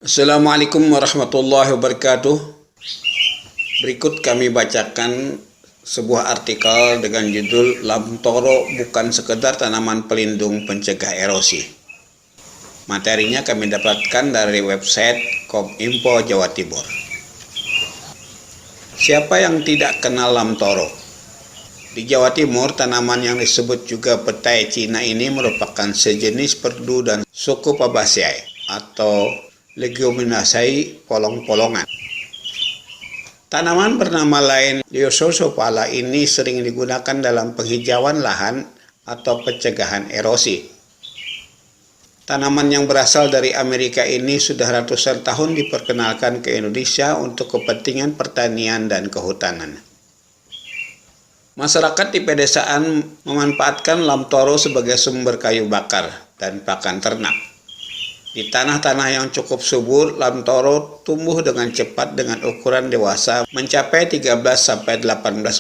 Assalamualaikum warahmatullahi wabarakatuh. Berikut kami bacakan sebuah artikel dengan judul Lam Toro bukan sekedar tanaman pelindung pencegah erosi. Materinya kami dapatkan dari website Kominfo Jawa Timur. Siapa yang tidak kenal Lam Toro? Di Jawa Timur, tanaman yang disebut juga petai Cina ini merupakan sejenis perdu dan suku Fabaceae atau Leguminosae polong-polongan. Tanaman bernama lain Leucosphala ini sering digunakan dalam penghijauan lahan atau pencegahan erosi. Tanaman yang berasal dari Amerika ini sudah ratusan tahun diperkenalkan ke Indonesia untuk kepentingan pertanian dan kehutanan. Masyarakat di pedesaan memanfaatkan Lam Toro sebagai sumber kayu bakar dan pakan ternak. Di tanah-tanah yang cukup subur, Lam Toro tumbuh dengan cepat dengan ukuran dewasa mencapai 13-18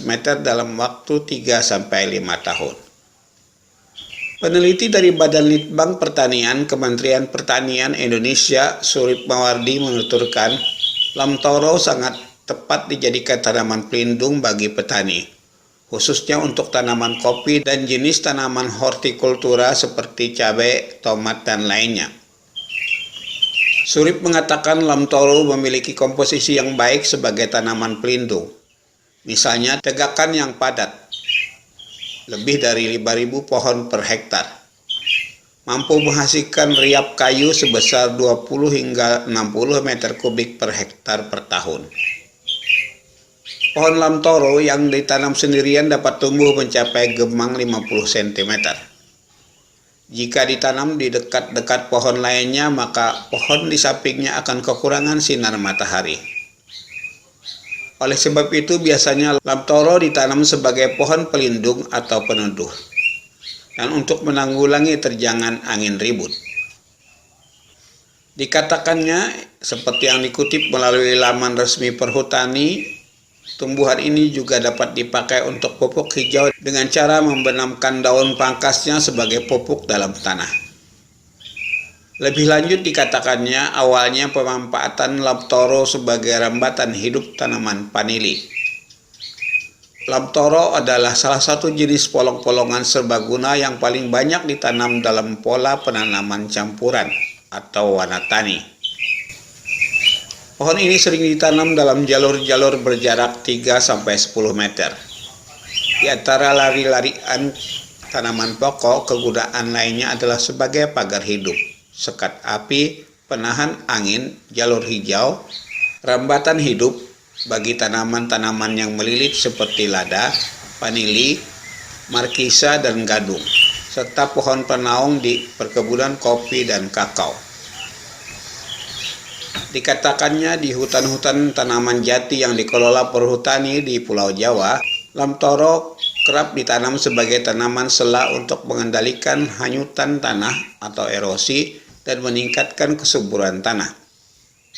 meter dalam waktu 3-5 tahun. Peneliti dari Badan Litbang Pertanian Kementerian Pertanian Indonesia, Surip Mawardi, menuturkan Lam Toro sangat tepat dijadikan tanaman pelindung bagi petani, khususnya untuk tanaman kopi dan jenis tanaman hortikultura seperti cabai, tomat, dan lainnya. Surip mengatakan Lam Toro memiliki komposisi yang baik sebagai tanaman pelindung. Misalnya tegakan yang padat, lebih dari 5.000 pohon per hektar. Mampu menghasilkan riap kayu sebesar 20 hingga 60 meter kubik per hektar per tahun. Pohon Lam Toro yang ditanam sendirian dapat tumbuh mencapai gemang 50 cm. Jika ditanam di dekat-dekat pohon lainnya, maka pohon di sampingnya akan kekurangan sinar matahari. Oleh sebab itu, biasanya Lam Toro ditanam sebagai pohon pelindung atau peneduh, dan untuk menanggulangi terjangan angin ribut. Dikatakannya, seperti yang dikutip melalui laman resmi Perhutani, tumbuhan ini juga dapat dipakai untuk pupuk hijau dengan cara membenamkan daun pangkasnya sebagai pupuk dalam tanah. Lebih lanjut dikatakannya awalnya pemanfaatan Lam Toro sebagai rambatan hidup tanaman vanili. Lam Toro adalah salah satu jenis polong-polongan serbaguna yang paling banyak ditanam dalam pola penanaman campuran atau wanatani. Pohon ini sering ditanam dalam jalur-jalur berjarak 3-10 meter. Di antara lari-larian tanaman pokok, kegunaan lainnya adalah sebagai pagar hidup, sekat api, penahan angin, jalur hijau, rambatan hidup bagi tanaman-tanaman yang melilit seperti lada, vanili, markisa, dan gadung, serta pohon penaung di perkebunan kopi dan kakao. Dikatakannya di hutan-hutan tanaman jati yang dikelola Perhutani di Pulau Jawa, Lam Toro kerap ditanam sebagai tanaman sela untuk mengendalikan hanyutan tanah atau erosi dan meningkatkan kesuburan tanah.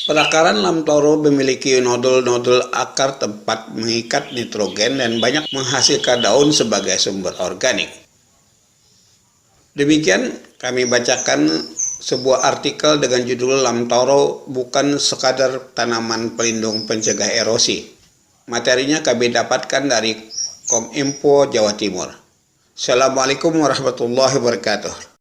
Perakaran Lam Toro memiliki nodul-nodul akar tempat mengikat nitrogen dan banyak menghasilkan daun sebagai sumber organik. Demikian kami bacakan sebuah artikel dengan judul Lam Toro bukan sekadar tanaman pelindung pencegah erosi. Materinya kami dapatkan dari Kominfo Jawa Timur. Assalamualaikum warahmatullahi wabarakatuh.